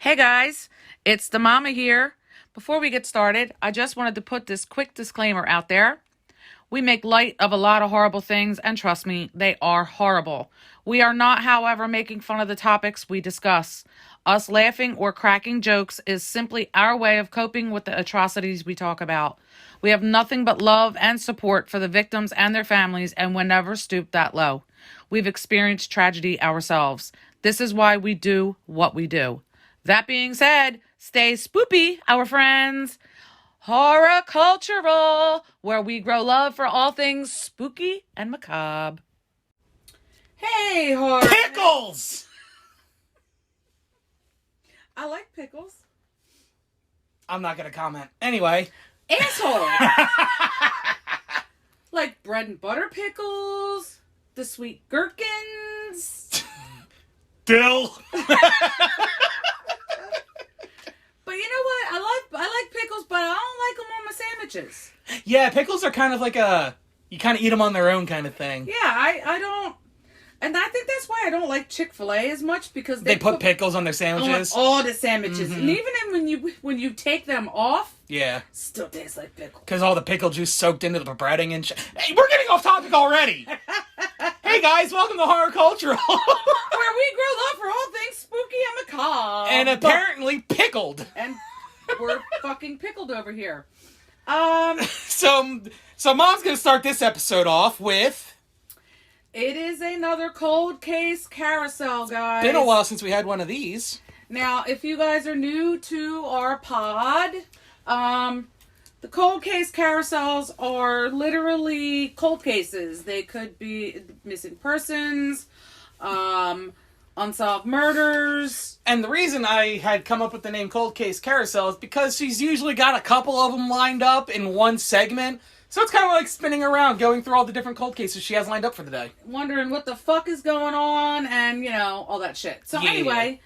Hey guys, it's the mama here. Before we get started, I just wanted to put this quick disclaimer out there. We make light of a lot of horrible things, and trust me, they are horrible. We are not, however, making fun of the topics we discuss. Us laughing or cracking jokes is simply our way of coping with the atrocities we talk about. We have nothing but love and support for the victims and their families, and will never stoop that low. We've experienced tragedy ourselves. This is why we do what we do. That being said, stay spoopy, our friends. Horror Cultural, where we grow love for all things spooky and macabre. Hey, horror. Pickles! I like pickles. I'm not going to comment. Anyway. Asshole. Like bread and butter pickles, the sweet gherkins. Dill. But you know what? I like pickles, but I don't like them on my sandwiches. Yeah, pickles are kind of like you kind of eat them on their own kind of thing. Yeah, I don't. And I think that's why I don't like Chick-fil-A as much, because they put pickles on their sandwiches. On all the sandwiches. Mm-hmm. And even when you take them off, yeah, still tastes like pickle. Because all the pickle juice soaked into the breading and shit. Hey, we're getting off topic already. Hey guys, welcome to Horror Cultural. Where we grow love for all things spooky and macabre. And apparently pickled. And we're fucking pickled over here. So Mom's going to start this episode off with... It is another cold case carousel, guys. Been a while since we had one of these. Now, if you guys are new to our pod, the cold case carousels are literally cold cases. They could be missing persons, unsolved murders. And the reason I had come up with the name Cold Case Carousel is because she's usually got a couple of them lined up in one segment. So it's kind of like spinning around, going through all the different cold cases she has lined up for the day. Wondering what the fuck is going on and, all that shit. So anyway,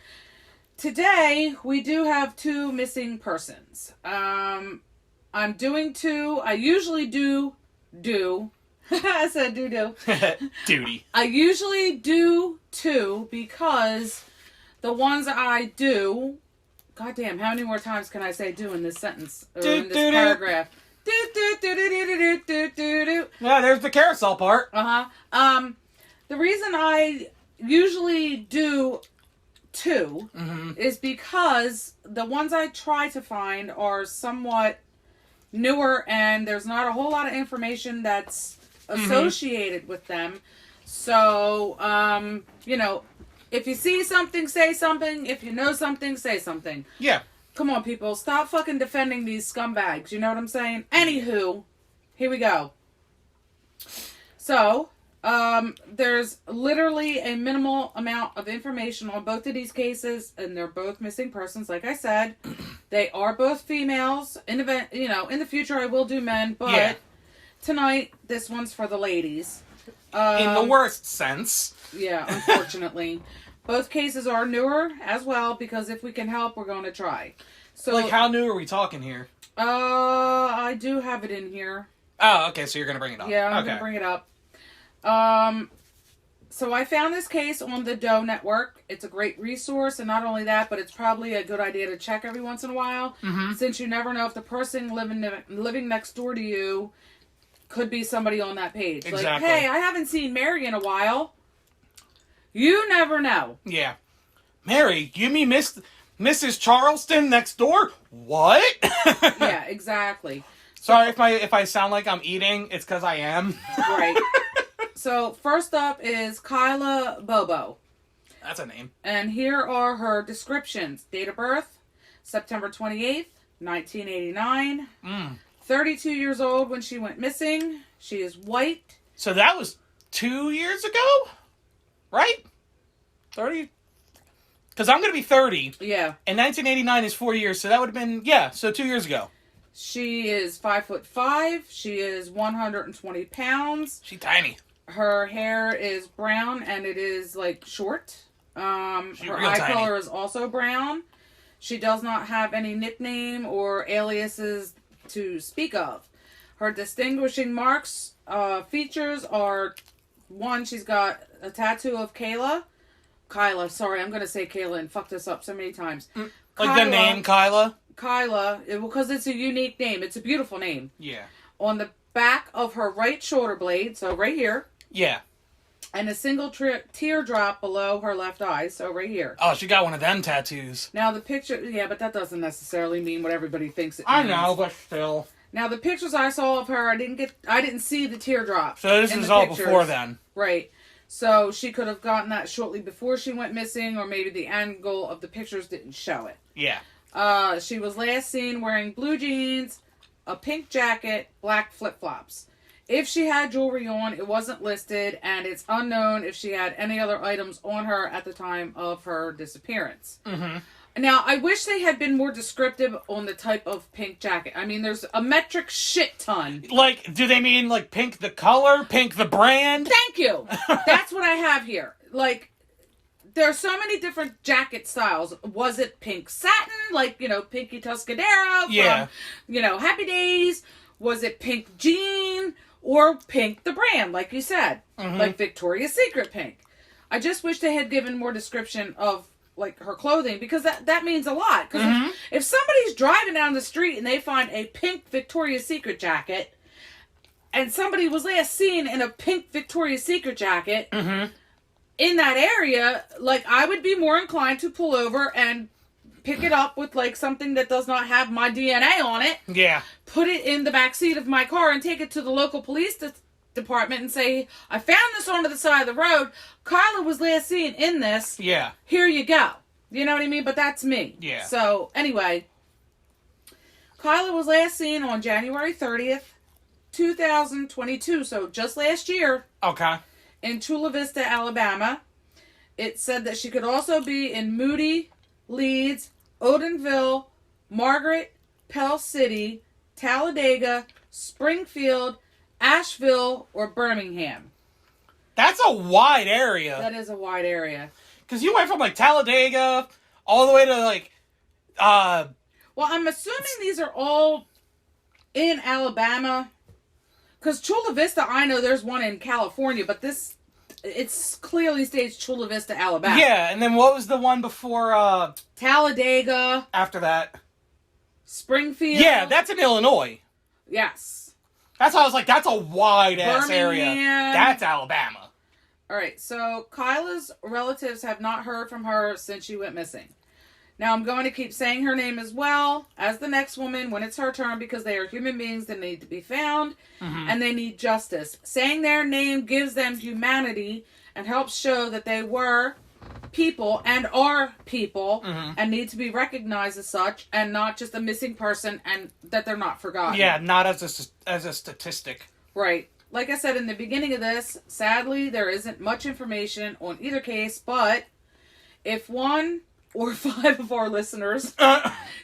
today we do have two missing persons. I'm doing two. I usually do. I said do. Duty. I usually do two because the ones I do... Goddamn, how many more times can I say do in this sentence? Or in this paragraph? Yeah, there's the carousel part. The reason I usually do two is because the ones I try to find are somewhat newer and there's not a whole lot of information that's associated with them. So, if you see something, say something. If you know something, say something. Yeah. Come on, people. Stop fucking defending these scumbags. You know what I'm saying? Anywho, here we go. So, there's literally a minimal amount of information on both of these cases, and they're both missing persons, like I said. They are both females. In the future, I will do men, but tonight, this one's for the ladies. In the worst sense. Yeah, unfortunately. Both cases are newer as well, because if we can help, we're going to try. So, like, how new are we talking here? I do have it in here. Oh, okay, so you're going to bring it up. Yeah, I'm going to bring it up. So I found this case on the Doe Network. It's a great resource, and not only that, but it's probably a good idea to check every once in a while, since you never know if the person living next door to you could be somebody on that page. Exactly. Like, hey, I haven't seen Mary in a while. You never know. Yeah. Mary, you mean Mrs. Charleston next door? What? Yeah, exactly. Sorry if I sound like I'm eating. It's because I am. Right. So, first up is Kyla Bobo. That's a name. And here are her descriptions. Date of birth, September 28th, 1989. 32 years old when she went missing. She is white. So that was 2 years ago? Right? 30? Because I'm going to be 30. Yeah. And 1989 is 4 years, so that would have been, so 2 years ago. She is 5'5". She is 120 pounds. She's tiny. Her hair is brown and it is like short. Her eye tiny. color is also brown. She does not have any nickname or aliases to speak of. Her distinguishing marks, features are, one, she's got a tattoo of Kyla, sorry, I'm going to say Kayla and fuck this up so many times. Like the name Kyla? Kyla, because it's a unique name. It's a beautiful name. Yeah. On the back of her right shoulder blade, so right here. Yeah. And a single teardrop below her left eye, so right here. Oh, she got one of them tattoos. Now the picture, yeah, but that doesn't necessarily mean what everybody thinks it means. I know, but still. Now the pictures I saw of her, I didn't see the teardrop. So this was all before then. Right. So she could have gotten that shortly before she went missing, or maybe the angle of the pictures didn't show it. Yeah. She was last seen wearing blue jeans, a pink jacket, black flip-flops. If she had jewelry on, it wasn't listed, and it's unknown if she had any other items on her at the time of her disappearance. Mm-hmm. Now, I wish they had been more descriptive on the type of pink jacket. I mean, there's a metric shit ton. Like, do they mean, like, pink the color, pink the brand? Thank you! That's what I have here. Like, there are so many different jacket styles. Was it pink satin, like, Pinky Tuscadero from, Happy Days? Was it pink jean? Or pink the brand, like you said. Mm-hmm. Like Victoria's Secret pink. I just wish they had given more description of, like, her clothing, because that means a lot. Because mm-hmm. if somebody's driving down the street and they find a pink Victoria's Secret jacket, and somebody was last seen in a pink Victoria's Secret jacket mm-hmm. in that area, like, I would be more inclined to pull over and pick it up with, like, something that does not have my DNA on it. Yeah. Put it in the back seat of my car and take it to the local police department and say, I found this on the side of the road. Kyla was last seen in this. Yeah. Here you go. You know what I mean? But that's me. Yeah. So, anyway, Kyla was last seen on January 30th, 2022. So, just last year. Okay. In Chula Vista, Alabama. It said that she could also be in Moody, Leeds, Odenville, Margaret, Pell City, Talladega, Springfield, Asheville, or Birmingham. That's a wide area. That is a wide area. Because you went from, like, Talladega all the way to, like, Well, I'm assuming these are all in Alabama. Because Chula Vista, I know there's one in California, but it's clearly states Chula Vista, Alabama. Yeah, and then what was the one before, Talladega. after that? Springfield. Yeah, that's in Illinois. Yes. That's why I was like, that's a wide-ass area. Birmingham. That's Alabama. Alright, so Kyla's relatives have not heard from her since she went missing. Now, I'm going to keep saying her name as well as the next woman when it's her turn, because they are human beings that need to be found, mm-hmm. and they need justice. Saying their name gives them humanity and helps show that they were people and are people, mm-hmm. and need to be recognized as such, and not just a missing person, and that they're not forgotten. Yeah, not as a statistic. Right. Like I said in the beginning of this, sadly, there isn't much information on either case, but if one or 5 of our listeners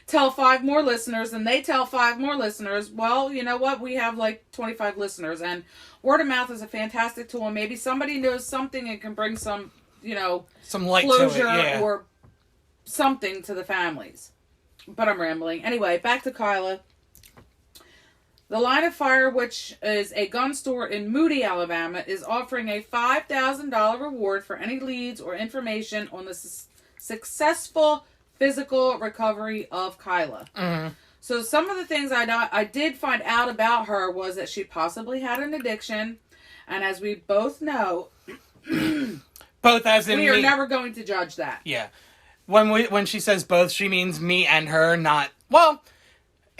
tell 5 more listeners, and they tell 5 more listeners, well, you know what? We have like 25 listeners, and word of mouth is a fantastic tool. Maybe somebody knows something and can bring some, some light closure to it, yeah. or something to the families. But I'm rambling. Anyway, back to Kyla. The Line of Fire, which is a gun store in Moody, Alabama, is offering a $5,000 reward for any leads or information on the successful physical recovery of Kyla. Mm-hmm. So some of the things I did find out about her was that she possibly had an addiction, and as we both know, both as in we are me. never going to judge that. Yeah, when she says both, she means me and her, not well.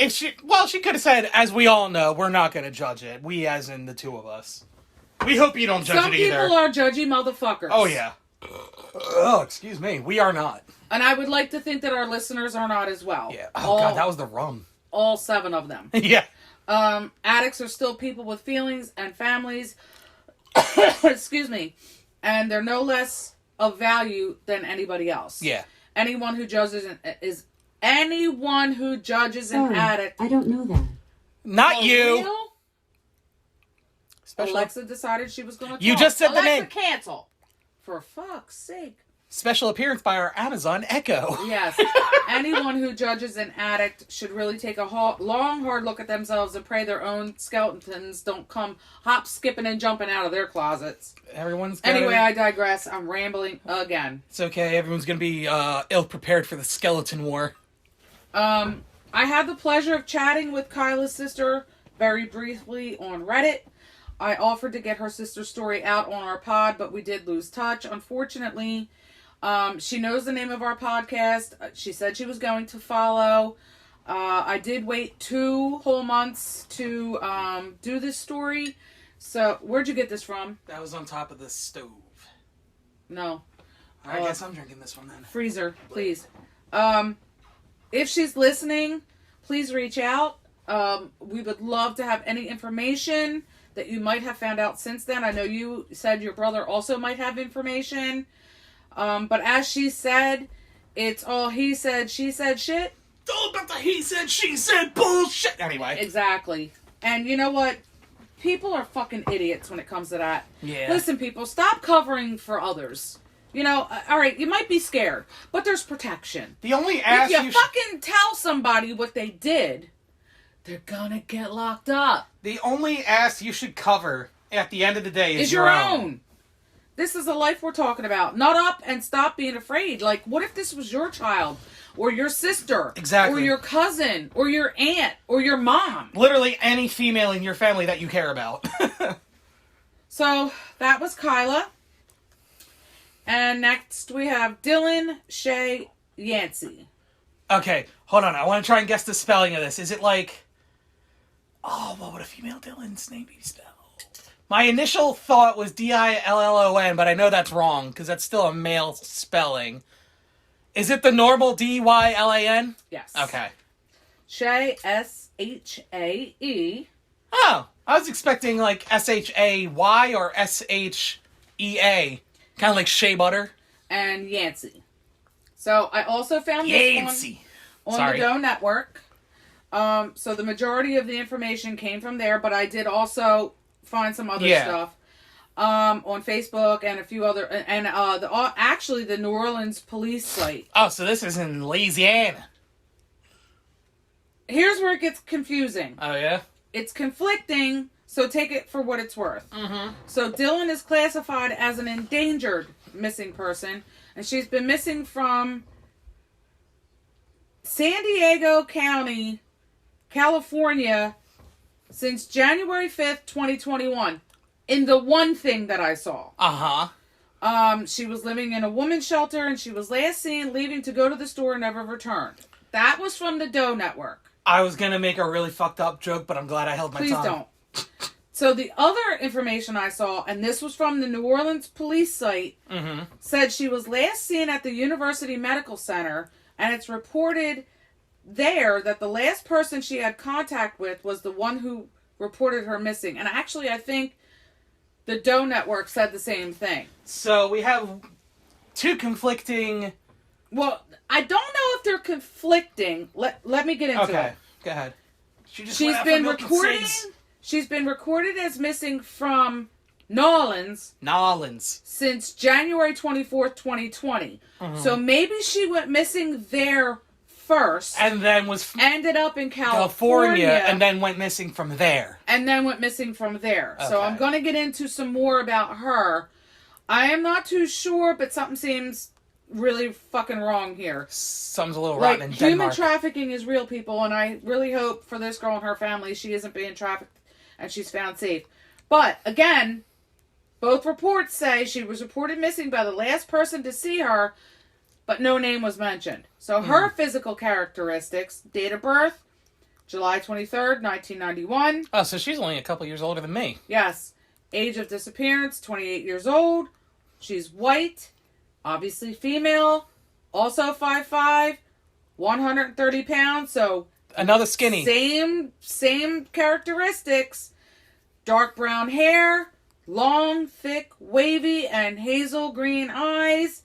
She could have said, as we all know, we're not going to judge it. We, as in the two of us. We hope you don't judge it either. Some people are judgy motherfuckers. Oh, yeah. Oh, excuse me. We are not. And I would like to think that our listeners are not as well. Yeah. Oh, God, that was the rum. All 7 of them. Yeah. Addicts are still people with feelings and families. Excuse me. And they're no less of value than anybody else. Yeah. Anyone who judges an addict. I don't know that. Not you. Real? Alexa decided she was going to talk. You just said the name. Alexa, cancel. For fuck's sake. Special appearance by our Amazon Echo. Yes. Anyone who judges an addict should really take a long, hard look at themselves and pray their own skeletons don't come hop, skipping, and jumping out of their closets. Anyway, I digress. I'm rambling again. It's okay. Everyone's going to be ill-prepared for the skeleton war. I had the pleasure of chatting with Kyla's sister very briefly on Reddit. I offered to get her sister's story out on our pod, but we did lose touch. Unfortunately, she knows the name of our podcast. She said she was going to follow. I did wait 2 whole months to do this story. So, where'd you get this from? That was on top of the stove. No. I guess I'm drinking this one then. Freezer, please. If she's listening, please reach out. We would love to have any information that you might have found out since then. I know you said your brother also might have information. But as she said, it's all he said, she said shit. It's all about the he said, she said bullshit. Anyway. Exactly. And you know what? People are fucking idiots when it comes to that. Yeah. Listen, people, stop covering for others. You know, alright, you might be scared, but there's protection. The only ass if you fucking tell somebody what they did, they're gonna get locked up. The only ass you should cover at the end of the day is your own. This is the life we're talking about. Nut up and stop being afraid. Like, what if this was your child? Or your sister. Exactly. Or your cousin. Or your aunt. Or your mom. Literally any female in your family that you care about. So, that was Kyla. And next we have Dylan, Shay, Yancey. Okay, hold on. I want to try and guess the spelling of this. Is it like... Oh, what would a female Dylan's name be spelled? My initial thought was Dillon, but I know that's wrong, because that's still a male spelling. Is it the normal Dyan? Yes. Okay. Shay, Shae. Oh, I was expecting like Shay or Shea. Kind of like shea butter. And Yancey. So I also found this one on the Doe Network. So the majority of the information came from there, but I did also find some other stuff on Facebook and a few other, and actually the New Orleans police site. Oh, so this is in Louisiana. Here's where it gets confusing. Oh yeah? It's conflicting, so take it for what it's worth. Mm-hmm. So Dylan is classified as an endangered missing person, and she's been missing from San Diego County, California, since January 5th, 2021. In the one thing that I saw. Uh-huh. She was living in a woman's shelter, and she was last seen leaving to go to the store and never returned. That was from the Doe Network. I was going to make a really fucked up joke, but I'm glad I held my tongue. Please don't. So the other information I saw, and this was from the New Orleans police site, said she was last seen at the University Medical Center, and it's reported there that the last person she had contact with was the one who reported her missing. And actually, I think the Doe Network said the same thing. So we have two conflicting... Well, I don't know if they're conflicting. Let me get into it. Okay, go ahead. She's been recording... She's been recorded as missing from Nolans since January 24th, 2020. So maybe she went missing there first. And then ended up in California. And then went missing from there. Okay. So I'm going to get into some more about her. I am not too sure, but something seems really fucking wrong here. Something's a little rotten in Denmark. Human trafficking is real, people, and I really hope for this girl and her family she isn't being trafficked and she's found safe. But, again, both reports say she was reported missing by the last person to see her, but no name was mentioned. So her physical characteristics, date of birth, July 23rd, 1991. Oh, so she's only a couple years older than me. Yes. Age of disappearance, 28 years old. She's white, obviously female, also 5'5", 130 pounds, so... Another skinny. Same characteristics. Dark brown hair, long, thick, wavy, and hazel green eyes.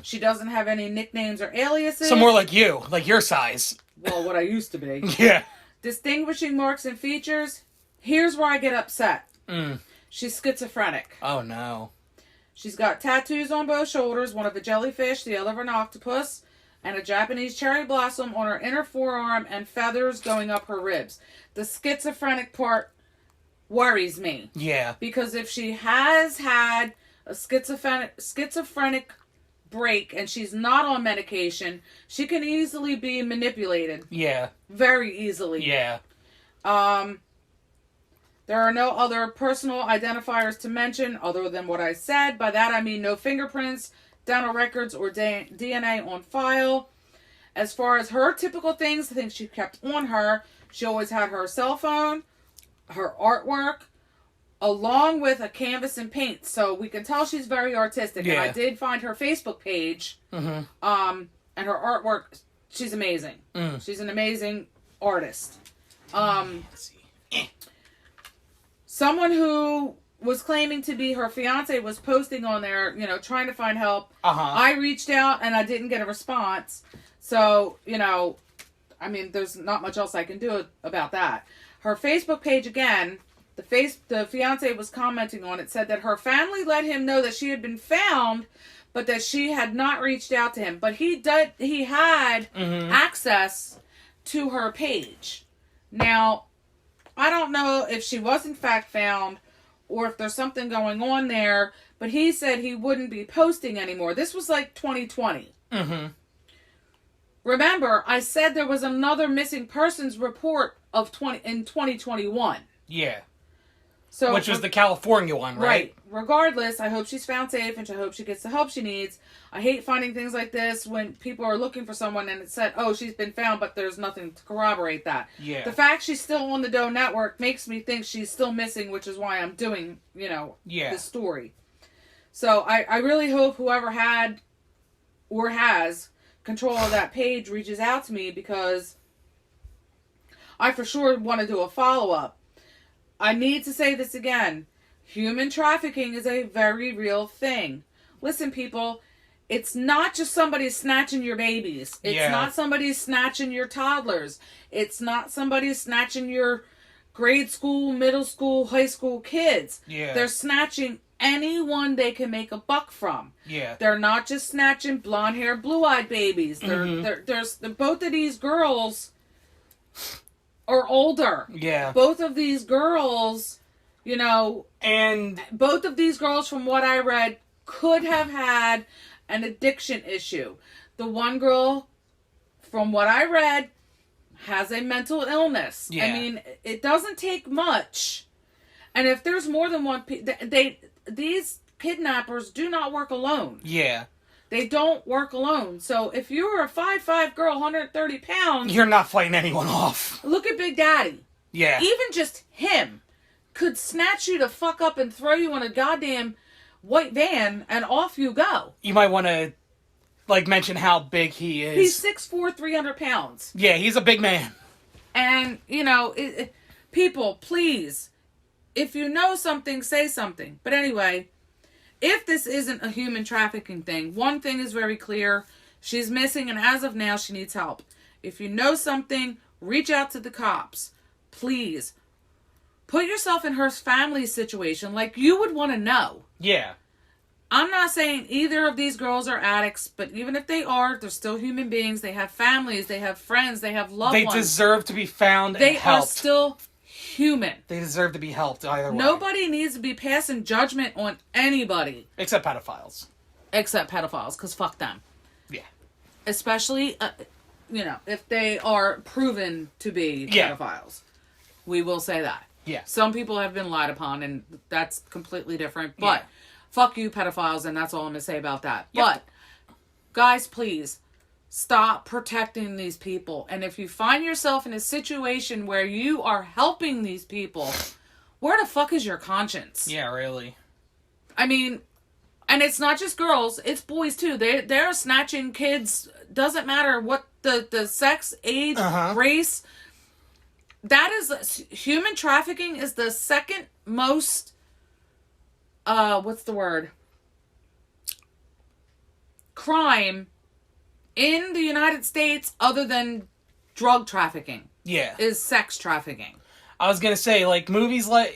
She doesn't have any nicknames or aliases. So more like you, like your size. Well, what I used to be. Yeah. Distinguishing marks and features. Here's where I get upset. She's schizophrenic. Oh, no. She's got tattoos on both shoulders, one of a jellyfish, the other of an octopus, and a Japanese cherry blossom on her inner forearm and feathers going up her ribs. The schizophrenic part worries me. Yeah. Because if she has had a schizophrenic break and she's not on medication, she can easily be manipulated. Yeah. Very easily. Yeah. There are no other personal identifiers to mention other than what I said. By that I mean no fingerprints, dental records, or DNA on file. As far as her typical things, the things she kept on her, she always had her cell phone, her artwork, along with a canvas and paint. So we can tell she's very artistic. Yeah. And I did find her Facebook page. Mm-hmm. And her artwork, she's amazing. She's an amazing artist. Someone who was claiming to be her fiance was posting on there, trying to find help. I reached out and I didn't get a response. So, there's not much else I can do about that. Her Facebook page, again, the fiance was commenting on it, said that her family let him know that she had been found, but that she had not reached out to him. But he had access to her page. Now, I don't know if she was in fact found or if there's something going on there, but he said he wouldn't be posting anymore. This was like 2020. Remember, I said there was another missing persons report in 2021. Yeah. So, which was the California one, right? Right. Regardless, I hope she's found safe and I hope she gets the help she needs. I hate finding things like this when people are looking for someone and it said, oh, she's been found, but there's nothing to corroborate that. Yeah. The fact she's still on the Doe Network makes me think she's still missing, which is why I'm doing, this story. So I really hope whoever had or has control of that page reaches out to me, because I for sure want to do a follow-up. I need to say this again. Human trafficking is a very real thing. Listen, people, it's not just somebody snatching your babies. It's not somebody snatching your toddlers. It's not somebody snatching your grade school, middle school, high school kids. Yeah. They're snatching anyone they can make a buck from. Yeah. They're not just snatching blonde-haired, blue-eyed babies. There's both of these girls are older. Yeah. Both of these girls, and both of these girls, from what I read, could have had an addiction issue. The one girl, from what I read, has a mental illness. Yeah. I mean, it doesn't take much. And if there's more than one, these kidnappers do not work alone. Yeah. They don't work alone. So if you're a 5'5" girl, 130 pounds... You're not fighting anyone off. Look at Big Daddy. Yeah. Even just him could snatch you to fuck up and throw you in a goddamn white van and off you go. You might want to, mention how big he is. He's 6'4", 300 pounds. Yeah, he's a big man. And, people, please, if you know something, say something. But anyway, if this isn't a human trafficking thing, one thing is very clear. She's missing, and as of now, she needs help. If you know something, reach out to the cops. Please. Put yourself in her family's situation like you would want to know. Yeah. I'm not saying either of these girls are addicts, but even if they are, they're still human beings. They have families, they have friends, they have loved ones. They deserve to be found and helped. They are still human. They deserve to be helped either way. Nobody needs to be passing judgment on anybody. Except pedophiles. Except pedophiles, because fuck them. Yeah. Especially, if they are proven to be pedophiles. We will say that. Yeah. Some people have been lied upon, and that's completely different. But fuck you, pedophiles, and that's all I'm going to say about that. Yep. But, guys, please, stop protecting these people. And if you find yourself in a situation where you are helping these people, where the fuck is your conscience? Yeah, really. I mean, and it's not just girls, it's boys too. They're snatching kids, doesn't matter what the sex, age, race. That is, human trafficking is the second most, what's the word? Crime in the United States, other than drug trafficking. Yeah. Is sex trafficking. I was gonna say, movies some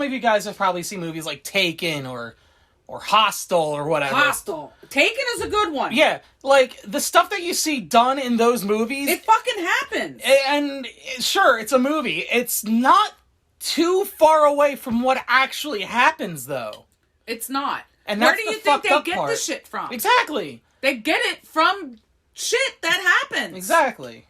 of you guys have probably seen movies like Taken or Hostel or whatever. Hostel. Taken is a good one. Yeah, the stuff that you see done in those movies. It fucking happens. And sure, it's a movie. It's not too far away from what actually happens, though. It's not. And Where that's do the you think fucked they up get part. the shit from? Exactly. They get it from shit that happens. Exactly.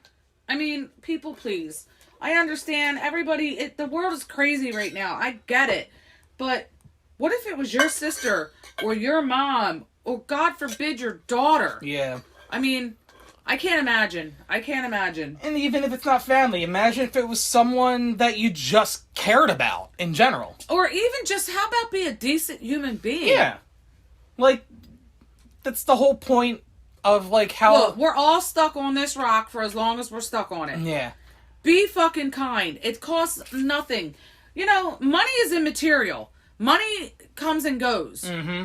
I mean, people, please. I understand everybody, the world is crazy right now. I get it. But what if it was your sister or your mom or, God forbid, your daughter? Yeah. I mean, I can't imagine. I can't imagine. And even if it's not family, imagine if it was someone that you just cared about in general. Or even just, how about be a decent human being? Yeah. Like, that's the whole point of, like, how... Look, we're all stuck on this rock for as long as we're stuck on it. Yeah. Be fucking kind. It costs nothing. You know, money is immaterial. Money comes and goes. Mm-hmm.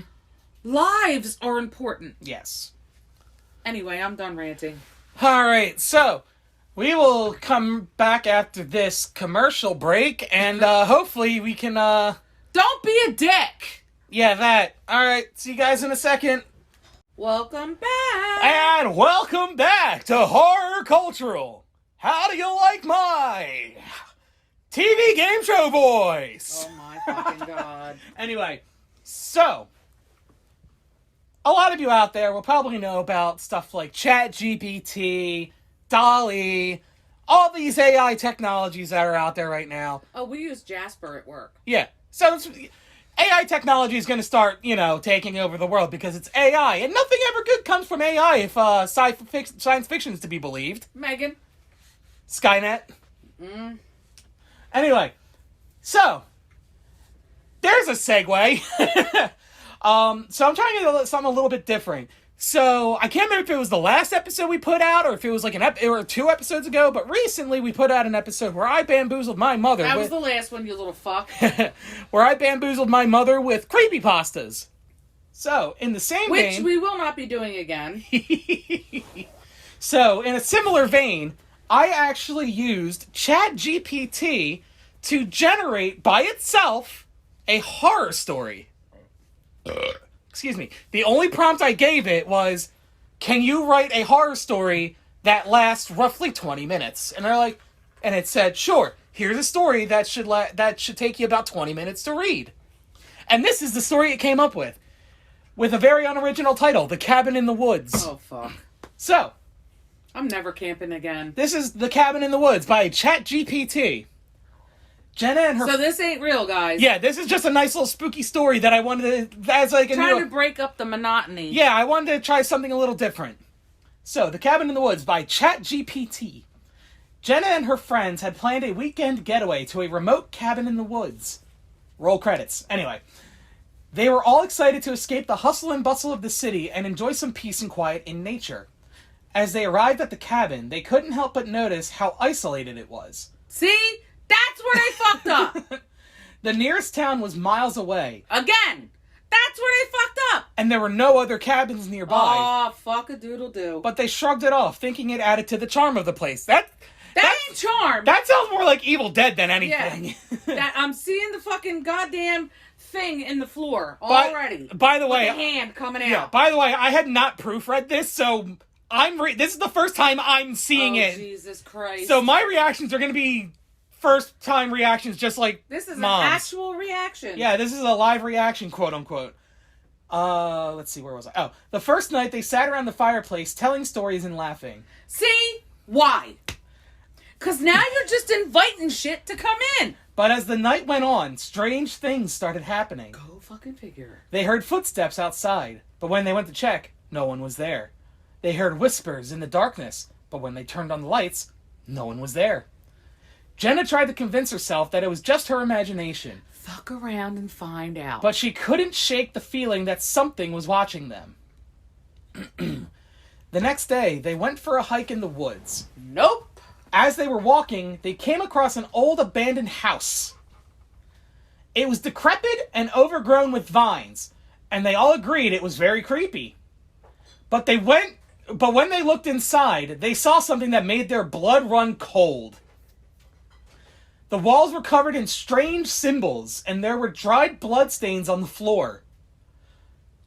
Lives are important. Yes. Anyway, I'm done ranting. Alright, so... we will come back after this commercial break, and hopefully we can, Don't be a dick! yeah, that. Alright, see you guys in a second. Welcome back! And welcome back to Horror Cultural. How do you like my TV game show voice? Oh my fucking God. Anyway, so, a lot of you out there will probably know about stuff like ChatGPT, Dolly, all these AI technologies that are out there right now. Oh, we use Jasper at work. Yeah. So AI technology is going to start, taking over the world because it's AI. And nothing ever good comes from AI if science fiction is to be believed. Megan. Skynet. Anyway, so, there's a segue. So I'm trying to do something a little bit different. So, I can't remember if it was the last episode we put out, or if it was like or 2 episodes ago, but recently we put out an episode where I bamboozled my mother That was the last one, you little fuck. where I bamboozled my mother with creepypastas. So, in the same Which vein... we will not be doing again. So, in a similar vein, I actually used ChatGPT to generate by itself a horror story. Excuse me. The only prompt I gave it was, can you write a horror story that lasts roughly 20 minutes? And and it said, sure, here's a story that should take you about 20 minutes to read. And this is the story it came up with a very unoriginal title, The Cabin in the Woods. Oh, fuck. So, I'm never camping again. this is The Cabin in the Woods by ChatGPT. Jenna and her... So this ain't real, guys. Yeah, this is just a nice little spooky story that I wanted to... As like a Trying new... to break up the monotony. Yeah, I wanted to try something a little different. So, The Cabin in the Woods by ChatGPT. Jenna and her friends had planned a weekend getaway to a remote cabin in the woods. Roll credits. Anyway, they were all excited to escape the hustle and bustle of the city and enjoy some peace and quiet in nature. As they arrived at the cabin, they couldn't help but notice how isolated it was. See? That's where they fucked up. The nearest town was miles away. Again. That's where they fucked up. And there were no other cabins nearby. Oh, fuck a doodle do. But they shrugged it off, thinking it added to the charm of the place. That ain't charm. That sounds more like Evil Dead than anything. Yeah. I'm seeing the fucking goddamn thing in the floor already. By the way, with a hand coming out. Yeah. By the way, I had not proofread this, so this is the first time I'm seeing it. Jesus Christ! So my reactions are going to be first time reactions, just like this is Mom's. An actual reaction. Yeah, this is a live reaction, quote unquote. Let's see, where was I? Oh, the first night they sat around the fireplace, telling stories and laughing. See why? Because now you're just inviting shit to come in. But as the night went on, strange things started happening. Go fucking figure. They heard footsteps outside, but when they went to check, no one was there. They heard whispers in the darkness, but when they turned on the lights, no one was there. Jenna tried to convince herself that it was just her imagination. Fuck around and find out. But she couldn't shake the feeling that something was watching them. The next day, they went for a hike in the woods. Nope. As they were walking, they came across an old abandoned house. It was decrepit and overgrown with vines, and they all agreed it was very creepy. But when they looked inside, they saw something that made their blood run cold. The walls were covered in strange symbols, and there were dried bloodstains on the floor.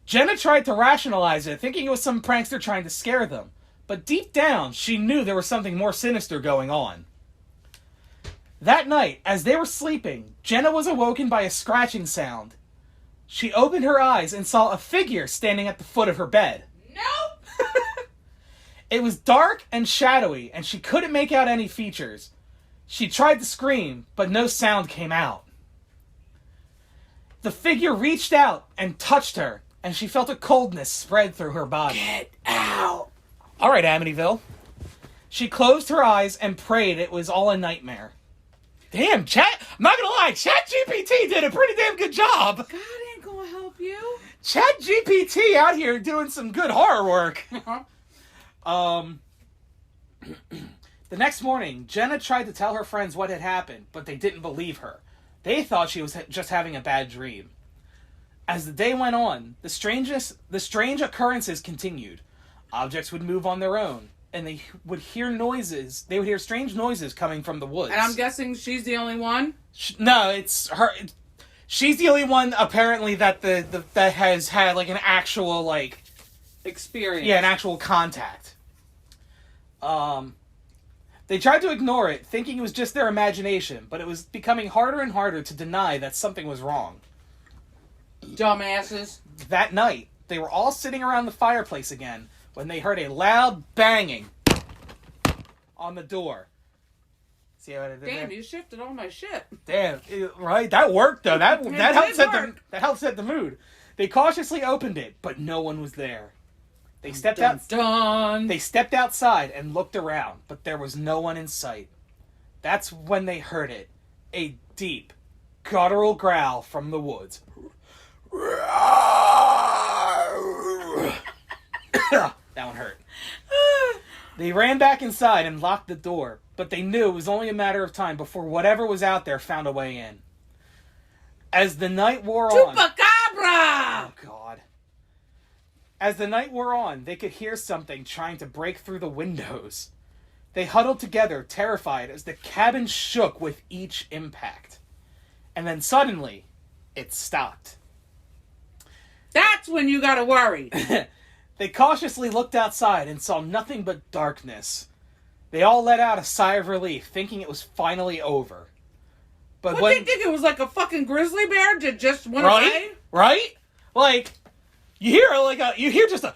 Jenna tried to rationalize it, thinking it was some prankster trying to scare them. But deep down, she knew there was something more sinister going on. That night, as they were sleeping, Jenna was awoken by a scratching sound. She opened her eyes and saw a figure standing at the foot of her bed. Nope. It was dark and shadowy, and she couldn't make out any features. She tried to scream, but no sound came out. The figure reached out and touched her, and she felt a coldness spread through her body. Get out. All right, Amityville. She closed her eyes and prayed it was all a nightmare. Damn, Chat. I'm not gonna lie, ChatGPT did a pretty damn good job. God ain't gonna help you. ChatGPT out here doing some good horror work. The next morning, Jenna tried to tell her friends what had happened, but they didn't believe her. They thought she was just having a bad dream. As the day went on, the strange occurrences continued. Objects would move on their own, and they would hear noises. They would hear strange noises coming from the woods. And I'm guessing she's the only one? No, it's her. She's the only one, apparently, that that has had, like, an actual, like... experience. Yeah, an actual contact. They tried to ignore it, thinking it was just their imagination, but it was becoming harder and harder to deny that something was wrong. Dumbasses. That night, they were all sitting around the fireplace again when they heard a loud banging on the door. See what I did there? Damn, you shifted all my shit. Damn, right? That worked, though. That It helped set the mood. They cautiously opened it, but no one was there. They stepped out. Dun. They stepped outside and looked around, but there was no one in sight. That's when they heard it. A deep, guttural growl from the woods. That one hurt. They ran back inside and locked the door, but they knew it was only a matter of time before whatever was out there found a way in. As the night wore on... Chupacabra! Oh, God. As the night wore on, they could hear something trying to break through the windows. They huddled together, terrified, as the cabin shook with each impact. And then suddenly, it stopped. That's when you gotta worry. They cautiously looked outside and saw nothing but darkness. They all let out a sigh of relief, thinking it was finally over. But What, they think it was like a fucking grizzly bear that just went away? Right? Like, you hear just a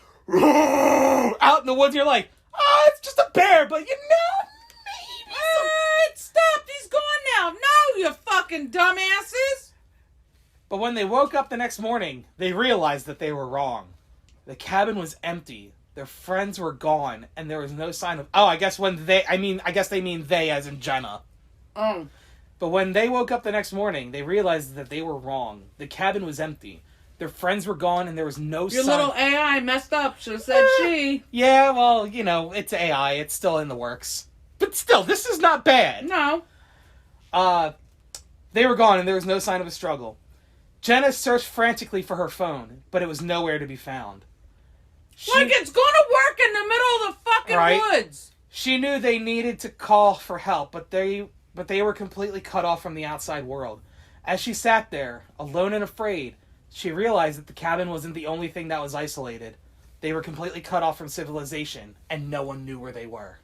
out in the woods, you're like, oh, it's just a bear, but you know, maybe Stop, he's gone now. No, you fucking dumbasses. But when they woke up the next morning, they realized that they were wrong. The cabin was empty. Their friends were gone, and there was no sign of... Oh, I guess they mean they as in Jenna. Oh. But when they woke up the next morning, they realized that they were wrong. The cabin was empty. Their friends were gone, and there was no sign... Your little AI messed up. Should have said she. Yeah, well, it's AI. It's still in the works. But still, this is not bad. No. They were gone, and there was no sign of a struggle. Jenna searched frantically for her phone, but it was nowhere to be found. Like it's gonna work in the middle of the fucking woods. She knew they needed to call for help, but they were completely cut off from the outside world. As she sat there, alone and afraid, she realized that the cabin wasn't the only thing that was isolated. They were completely cut off from civilization, and no one knew where they were.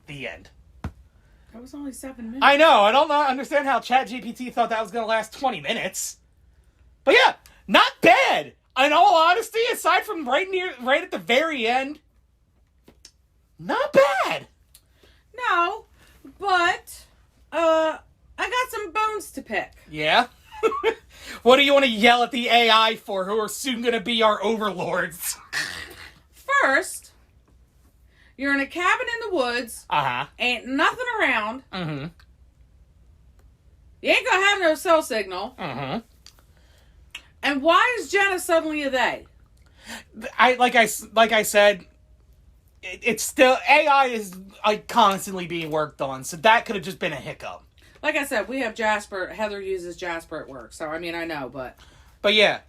The end. That was only 7 minutes. I know. I don't understand how ChatGPT thought that was going to last 20 minutes. But yeah, not bad. In all honesty, aside from right at the very end, not bad. No, but I got some bones to pick. Yeah? What do you want to yell at the AI for, who are soon going to be our overlords? First, you're in a cabin in the woods. Uh-huh. Ain't nothing around. Mm-hmm. You ain't gonna have no cell signal. Mm-hmm. And why is Jenna suddenly a they? Like I said, it's still... AI is constantly being worked on, so that could have just been a hiccup. Like I said, we have Jasper. Heather uses Jasper at work, so I mean, I know, but... But yeah.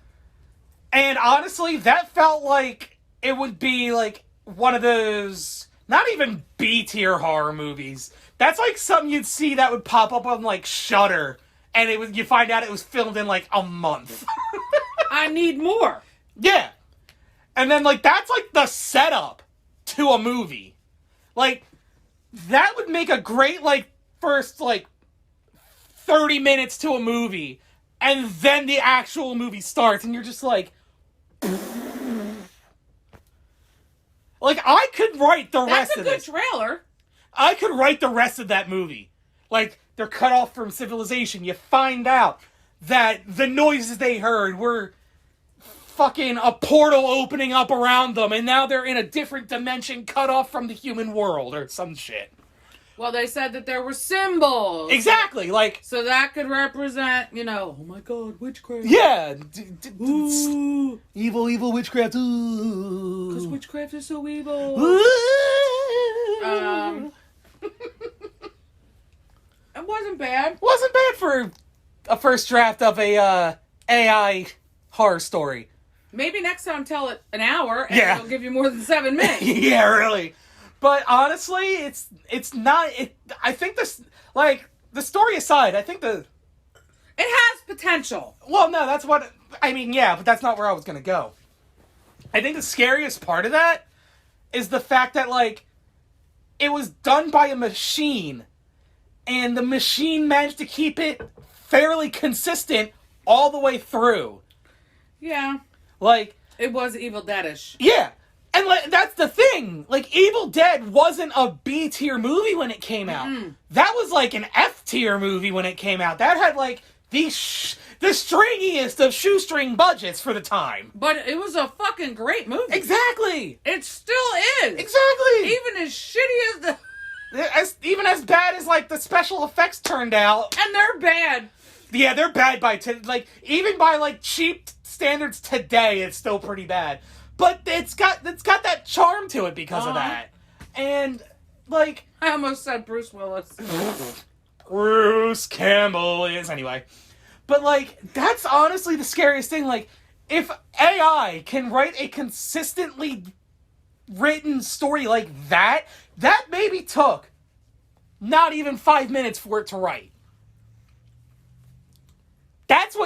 And honestly, that felt like it would be like one of those... Not even B-tier horror movies. That's like something you'd see that would pop up on like Shudder, and you find out it was filmed in like a month. I need more. Yeah. And then like that's like the setup to a movie. Like that would make a great like first like 30 minutes to a movie. and then the actual movie starts, and you're just like, I could write the rest of this. That's a good trailer. I could write the rest of that movie. Like, they're cut off from civilization. You find out that the noises they heard were fucking a portal opening up around them, and now they're in a different dimension cut off from the human world, or some shit. Well, they said that there were symbols. Exactly, like... So that could represent, oh my god, witchcraft. Yeah. Ooh. Evil witchcraft. Ooh. Because witchcraft is so evil. It wasn't bad. Wasn't bad for a first draft of a AI horror story. Maybe next time tell it an hour and Yeah. it'll give you more than 7 minutes. Yeah, really. But honestly, it's not. I think this, the story aside, I think It has potential. Well, no, that's what I mean. Yeah, but that's not where I was gonna go. I think the scariest part of that is the fact that it was done by a machine, and the machine managed to keep it fairly consistent all the way through. Yeah. It was Evil Dead-ish. Yeah. And that's the thing. Evil Dead wasn't a B-tier movie when it came out. Mm-hmm. That was an F-tier movie when it came out. That had the stringiest of shoestring budgets for the time. But it was a fucking great movie. Exactly. It still is. Exactly. Even as shitty as even as bad as the special effects turned out. And they're bad. Yeah, they're bad by even by cheap standards today, it's still pretty bad. But it's got that charm to it because of that. And I almost said Bruce Willis. Bruce Campbell is anyway. But that's honestly the scariest thing. If AI can write a consistently written story like that maybe took not even 5 minutes for it to write. That's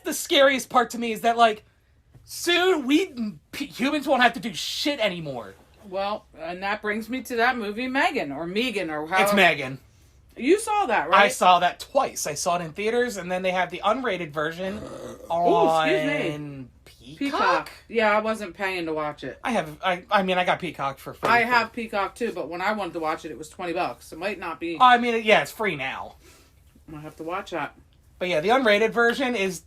the scariest part to me, is that soon humans won't have to do shit anymore. Well, and that brings me to that movie Megan, or Megan, or however. It's Megan. You saw that, right? I saw that twice. I saw it in theaters, and then they have the unrated version on Peacock. Yeah, I wasn't paying to watch it. I got Peacock for free. I have Peacock too, but when I wanted to watch it, it was $20. It might not be. It's free now. I have to watch that. But yeah, the unrated version it's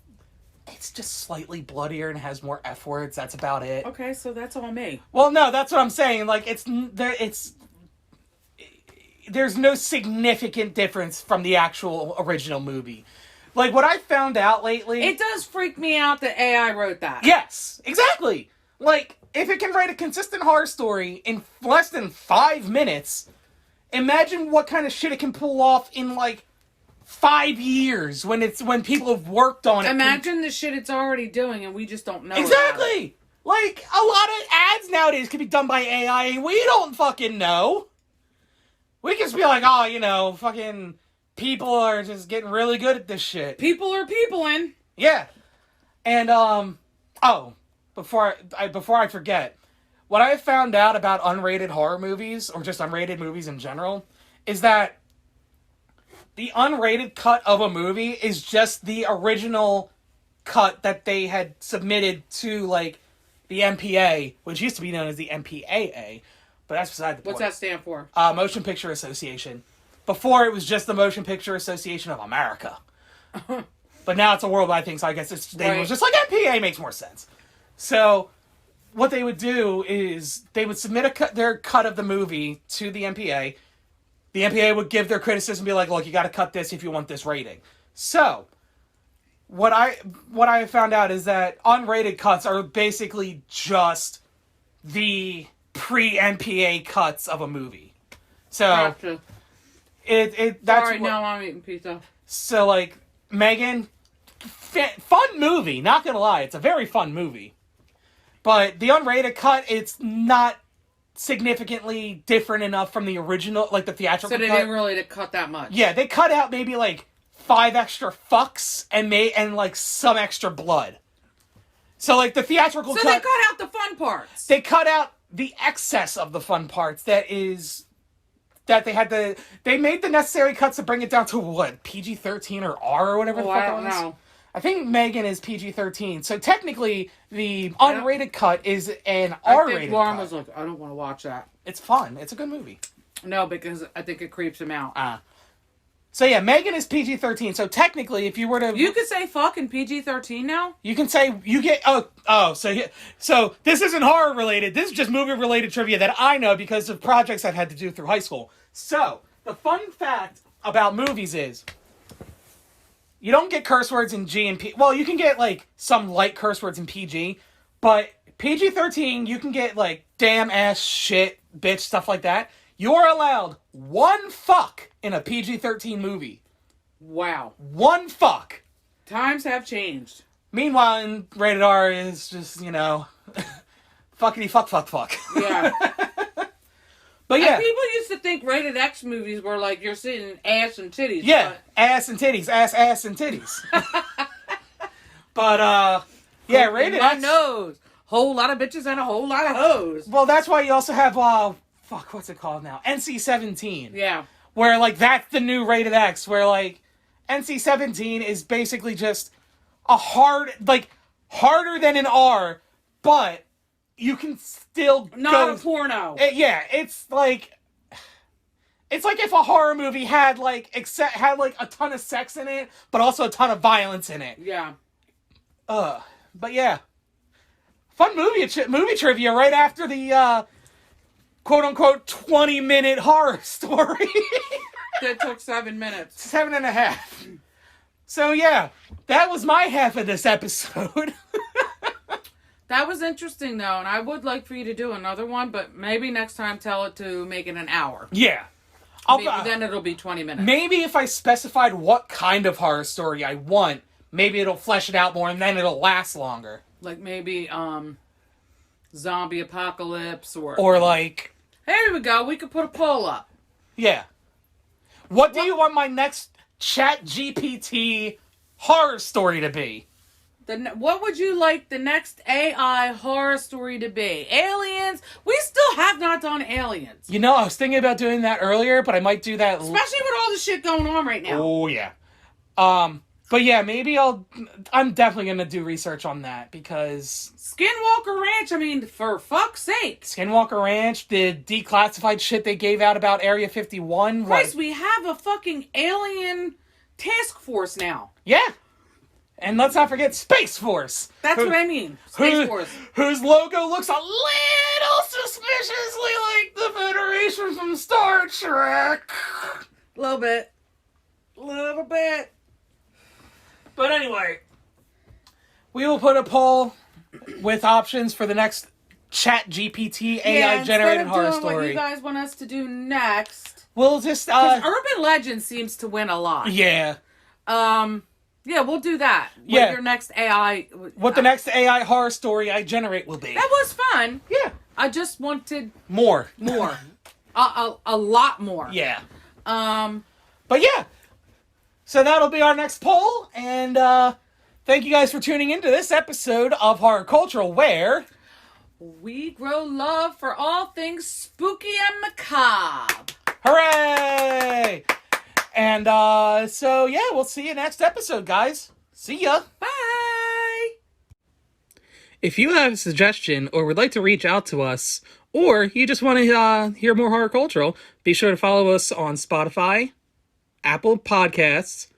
just slightly bloodier and has more F words. That's about it. Okay, so that's all me. Well, no, that's what I'm saying. There's no significant difference from the actual original movie. What I found out lately... It does freak me out that AI wrote that. Yes, exactly. If it can write a consistent horror story in less than 5 minutes, imagine what kind of shit it can pull off in, 5 years when people have worked on it. Imagine the shit it's already doing and we just don't know. Exactly. A lot of ads nowadays can be done by AI and we don't fucking know. We can just be fucking people are just getting really good at this shit. People are peopling. Yeah. And before I forget, what I found out about unrated horror movies, or just unrated movies in general, is that the unrated cut of a movie is just the original cut that they had submitted to, the MPA, which used to be known as the MPAA, but that's beside the point. What's that stand for? Motion Picture Association. Before, it was just the Motion Picture Association of America. But now it's a worldwide thing, so I guess was just MPA makes more sense. So, what they would do is, they would submit their cut of the movie to the MPA. The MPA would give their criticism and be look, you gotta cut this if you want this rating. So, what I found out is that unrated cuts are basically just the pre-MPA cuts of a movie. So, Gotcha. That's Sorry, now I'm eating pizza. So, Megan, fun movie, not gonna lie, it's a very fun movie. But the unrated cut, it's not significantly different enough from the original, the theatrical cut. So they didn't really cut that much. Yeah, they cut out maybe 5 extra fucks and some extra blood. So the theatrical cut. So they cut out the fun parts. They cut out the excess of the fun parts that they made the necessary cuts to bring it down to what, PG-13 or R or whatever the fuck I don't it was. know. I think Megan is PG-13. So technically, the unrated cut is an R-rated I think Lauren cut. was like, I don't want to watch that. It's fun. It's a good movie. No, because I think it creeps him out. So yeah, Megan is PG-13. So technically, if you were to... You could say fucking PG-13 now? You can say, you get... So this isn't horror related. This is just movie related trivia that I know because of projects I've had to do through high school. So, the fun fact about movies is... You don't get curse words in G and P. Well, you can get, like, some light curse words in PG. But PG-13, you can get, like, damn, ass, shit, bitch, stuff like that. You're allowed one fuck in a PG-13 movie. Wow. One fuck. Times have changed. Meanwhile, in rated R is just, fuckity fuck. Yeah. But yeah. And people used to think rated X movies were like you're seeing ass and titties. Yeah, ass and titties. Ass and titties. But, yeah, rated X. X. Knows. Whole lot of bitches and a whole lot of hoes. Well, that's why you also have, what's it called now? NC-17. Yeah. Where, like, that's the new rated X. Where, like, NC-17 is basically just a harder than an R, but you can still Not a porno. It's like if a horror movie had like a ton of sex in it, but also a ton of violence in it. Yeah. But yeah, fun movie trivia right after the quote unquote 20-minute horror story. That took 7 minutes. 7.5. So yeah, that was my half of this episode. That was interesting, though, and I would like for you to do another one, but maybe next time tell it to make it an hour. Yeah. Then it'll be 20 minutes. Maybe if I specified what kind of horror story I want, maybe it'll flesh it out more, and then it'll last longer. Like maybe, zombie apocalypse, Or like... Here we go, we could put a poll up. Yeah. What do you want my next ChatGPT horror story to be? What would you like the next AI horror story to be? Aliens? We still have not done aliens. I was thinking about doing that earlier, but I might do that... Especially with all the shit going on right now. Oh, yeah. But yeah, maybe I'm definitely going to do research on that, because... Skinwalker Ranch, I mean, for fuck's sake. Skinwalker Ranch, the declassified shit they gave out about Area 51. Christ, we have a fucking alien task force now. Yeah. And let's not forget Space Force. That's what I mean. Space Force. Whose logo looks a little suspiciously like the Federation from Star Trek. A little bit. But anyway, we will put a poll with options for the next ChatGPT AI-generated horror story. What you guys want us to do next? We'll just... Urban Legend seems to win a lot. Yeah. Yeah, we'll do that. What your next AI... What the next AI horror story I generate will be. That was fun. Yeah. I just wanted... More. A lot more. Yeah. But yeah. So that'll be our next poll. And thank you guys for tuning into this episode of Horror Cultural, where... we grow love for all things spooky and macabre. Hooray! And, so, yeah, we'll see you next episode, guys. See ya! Bye! If you have a suggestion or would like to reach out to us, or you just want to hear more Horror Cultural, be sure to follow us on Spotify, Apple Podcasts,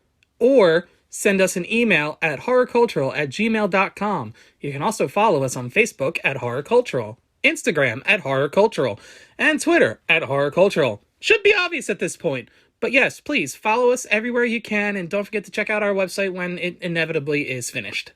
or send us an email at horrorcultural@gmail.com. You can also follow us on Facebook at Horror Cultural, Instagram at Horror Cultural, and Twitter at Horror Cultural. Should be obvious at this point. But yes, please follow us everywhere you can, and don't forget to check out our website when it inevitably is finished.